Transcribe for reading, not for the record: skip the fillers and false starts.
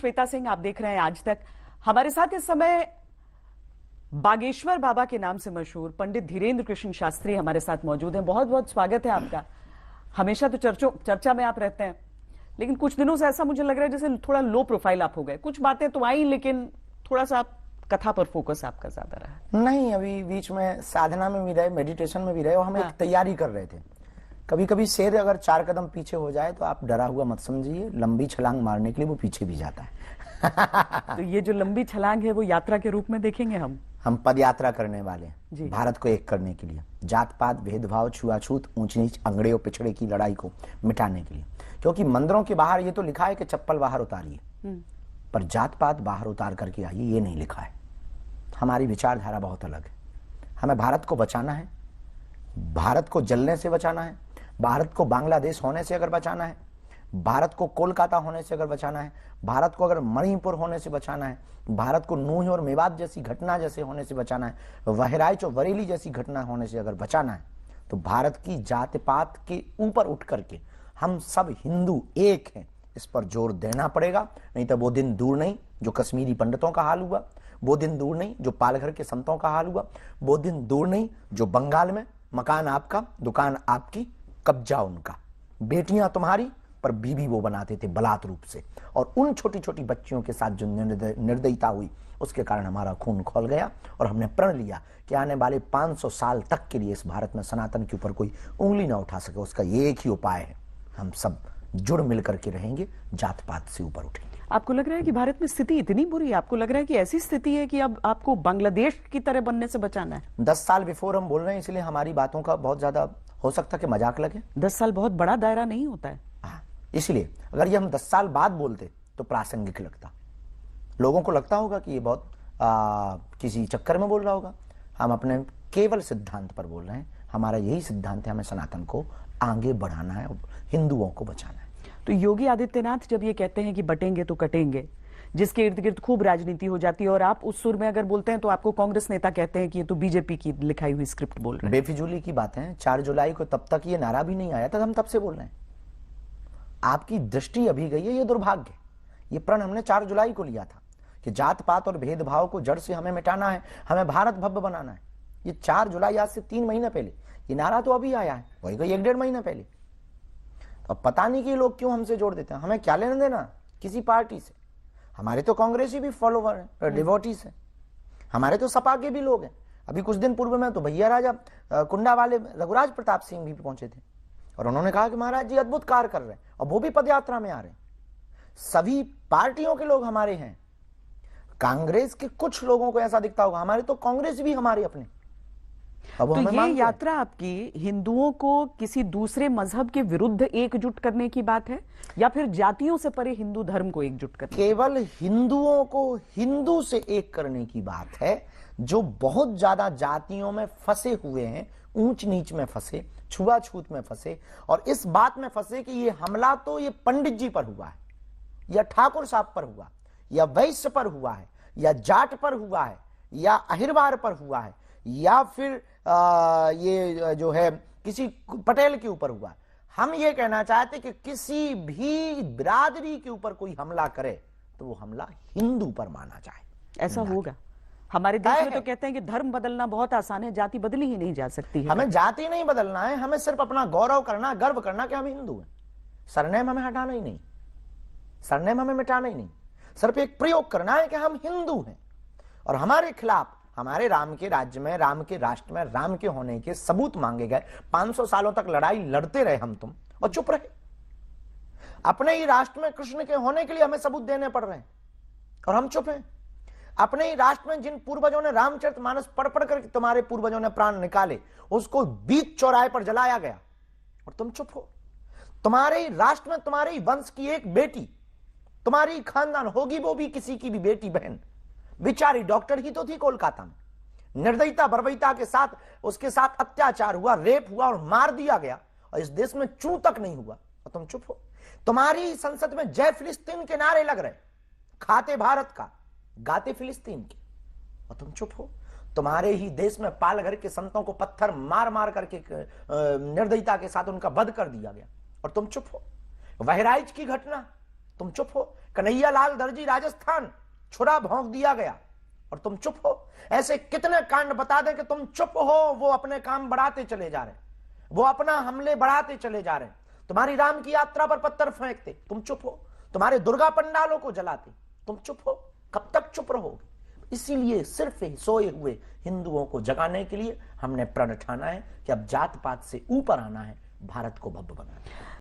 श्वेता सिंह, आप देख रहे हैं आज तक। हमारे साथ इस समय बागेश्वर बाबा के नाम से मशहूर पंडित धीरेन्द्र कृष्ण शास्त्री हमारे साथ मौजूद हैं। बहुत बहुत स्वागत है आपका। हमेशा तो चर्चा में आप रहते हैं, लेकिन कुछ दिनों से ऐसा मुझे लग रहा है जैसे थोड़ा लो प्रोफाइल आप हो गए। कुछ बातें तो आई, लेकिन थोड़ा सा आप कथा पर फोकस आपका ज्यादा रहा। नहीं, अभी बीच में साधना में भी रहे, मेडिटेशन में भी रहे, और हम एक तैयारी कर रहे थे। कभी कभी शेर अगर 4 कदम पीछे हो जाए तो आप डरा हुआ मत समझिए, लंबी छलांग मारने के लिए वो पीछे भी जाता है। तो ये जो लंबी छलांग है वो यात्रा के रूप में देखेंगे हम पद यात्रा करने वाले हैं भारत को एक करने के लिए, जात पात भेदभाव छुआछूत ऊंच नीच अंगड़े और पिछड़े की लड़ाई को मिटाने के लिए। क्योंकि मंदिरों के बाहर ये तो लिखा है कि चप्पल बाहर उतारिए, पर जात पात बाहर उतार करके आइए, ये नहीं लिखा है। हमारी विचारधारा बहुत अलग है। हमें भारत को बचाना है, भारत को जलने से बचाना है, भारत को बांग्लादेश होने से अगर बचाना है, भारत को कोलकाता होने से अगर बचाना है, भारत को अगर मणिपुर होने से बचाना है, भारत को नूह और मेवात जैसी घटना जैसे होने से बचाना है, बहराइच और बरेली जैसी घटना होने से अगर बचाना है, तो भारत की जात पात के ऊपर उठ करके हम सब हिंदू एक हैं, इस पर जोर देना पड़ेगा। नहीं तो वो दिन दूर नहीं जो कश्मीरी पंडितों का हाल हुआ, वो दिन दूर नहीं जो पालघर के संतों का हाल हुआ, वो दिन दूर नहीं जो बंगाल में मकान आपका दुकान आपकी कब्जा उनका, बेटियां तुम्हारी पर बीबी वो बनाते थे बलात् रूप से, और उन छोटी छोटी बच्चियों के साथ जो निर्दयता हुई उसके कारण हमारा खून खौल गया। और हमने प्रण लिया कि आने वाले 500 साल तक के लिए इस भारत में सनातन के ऊपर कोई उंगली ना उठा सके। उसका ये एक ही उपाय है, हम सब जुड़ मिल करके रहेंगे, जात पात से ऊपर उठेंगे। आपको लग रहा है कि भारत में स्थिति इतनी बुरी है? आपको लग रहा है कि ऐसी स्थिति है कि अब आपको बांग्लादेश की तरह बनने से बचाना है? 10 साल बिफोर हम बोल रहे हैं, इसलिए हमारी बातों का बहुत ज्यादा हो सकता है कि मजाक लगे। 10 साल बहुत बड़ा दायरा नहीं होता है। इसलिए अगर ये हम 10 साल बाद बोलते तो प्रासंगिक लगता, लोगों को लगता होगा कि ये बहुत किसी चक्कर में बोल रहा होगा। हम अपने केवल सिद्धांत पर बोल रहे हैं। हमारा यही सिद्धांत है, हमें सनातन को आगे बढ़ाना है, हिंदुओं को बचाना है। तो योगी आदित्यनाथ जब ये कहते हैं कि बटेंगे तो कटेंगे, जिसके इर्द गिर्द खूब राजनीति हो जाती है, और आप उस सुर में अगर बोलते हैं तो आपको कांग्रेस नेता कहते हैं कि ये तो बीजेपी की लिखाई हुई स्क्रिप्ट बोल रहे हैं। बेफिजूली की बातें हैं। 4 जुलाई को तब तक ये नारा भी नहीं आया था, हम तब से बोल रहे हैं। आपकी दृष्टि अभी गई है, ये दुर्भाग्य। ये प्रण हमने 4 जुलाई को लिया था कि जात पात और भेदभाव को जड़ से हमें मिटाना है, हमें भारत भव्य बनाना है। ये 4 जुलाई आज से 3 महीने पहले, ये नारा तो अभी आया है, वही कोई 1-1.5 महीने पहले। अब पता नहीं कि लोग क्यों हमसे जोड़ देते हैं। हमें क्या लेना देना किसी पार्टी से? हमारे तो कांग्रेसी भी फॉलोवर हैं, डिवोटीज हैं, हमारे तो सपा के भी लोग हैं। अभी कुछ दिन पूर्व में तो भैया राजा कुंडा वाले रघुराज प्रताप सिंह भी पहुंचे थे, और उन्होंने कहा कि महाराज जी अद्भुत कार्य कर रहे हैं, और वो भी पदयात्रा में आ रहे हैं। सभी पार्टियों के लोग हमारे हैं। कांग्रेस के कुछ लोगों को ऐसा दिखता होगा, हमारे तो कांग्रेस भी हमारे अपने। तो ये यात्रा आपकी हिंदुओं को किसी दूसरे मजहब के विरुद्ध एकजुट करने की बात है, या फिर जातियों से परे हिंदू धर्म को एकजुट करने? केवल हिंदुओं को हिंदू से एक करने की बात है, जो बहुत ज्यादा जातियों में फंसे हुए हैं, ऊंच नीच में फंसे, छुआछूत में फंसे, और इस बात में फंसे कि ये हमला तो ये पंडित जी पर हुआ है, या ठाकुर साहब पर हुआ, या वैश्य पर हुआ है, या जाट पर हुआ है, या अहिरवार पर हुआ है, या फिर ये जो है किसी पटेल के ऊपर हुआ है। हम ये कहना चाहते कि किसी भी बिरादरी के ऊपर कोई हमला करे तो वो हमला हिंदू पर माना जाए। ऐसा होगा? हमारे देश में तो कहते हैं कि धर्म बदलना बहुत आसान है, जाति बदली ही नहीं जा सकती है। हमें जाति नहीं बदलना है, हमें सिर्फ अपना गौरव करना, गर्व करना कि हम हिंदू हैं। सरनेम हमें हटाना ही नहीं, सरनेम हमें मिटाना ही नहीं, सिर्फ एक प्रयोग करना है कि हम हिंदू हैं। और हमारे खिलाफ हमारे राम के राज्य में, राम के राष्ट्र में राम के होने के सबूत मांगे गए। 500 सालों तक लड़ाई लड़ते रहे हम तुम, और चुप रहे। अपने ही राष्ट्र में कृष्ण के होने के लिए हमें सबूत देने पड़ रहे हैं, और हम चुप हैं। अपने ही राष्ट्र में जिन पूर्वजों ने रामचरितमानस पढ़ पढ़ कर तुम्हारे पूर्वजों ने प्राण निकाले, उसको बीच चौराहे पर जलाया गया, और तुम चुप हो। तुम्हारे ही राष्ट्र में तुम्हारे ही वंश की एक बेटी, तुम्हारी खानदान होगी वो भी किसी की भी बेटी बहन, बेचारी डॉक्टर ही तो थी कोलकाता में, निर्दयता बर्बरता के साथ उसके साथ अत्याचार हुआ, रेप हुआ और मार दिया गया, और इस देश में चू तक नहीं हुआ, और तुम चुप हो। तुम्हारी संसद में जय फिलिस्तीन के नारे लग रहे, खाते भारत का गाते फिलिस्तीन के, और तुम चुप हो। तुम्हारे ही देश में पालघर के संतों को पत्थर मार मार करके निर्दयता के साथ उनका वध कर दिया गया, और तुम चुप हो। बहराइच की घटना, तुम चुप हो। कन्हैया लाल दर्जी राजस्थान, छुरा भोंक दिया गया और तुम चुप हो। ऐसे कितने कांड बता दें कि तुम चुप हो, वो अपने काम बढ़ाते चले जा रहे, वो अपना हमले बढ़ाते चले जा रहे। तुम्हारी राम की यात्रा पर पत्थर फेंकते, तुम चुप हो। तुम्हारे दुर्गा पंडालों को जलाते, तुम चुप हो। कब तक चुप रहोगे? इसीलिए सिर्फ सोए हुए हिंदुओं को जगाने के लिए हमने प्रण ठाना है कि अब जात पात से ऊपर आना है, भारत को भव्य बनाना है।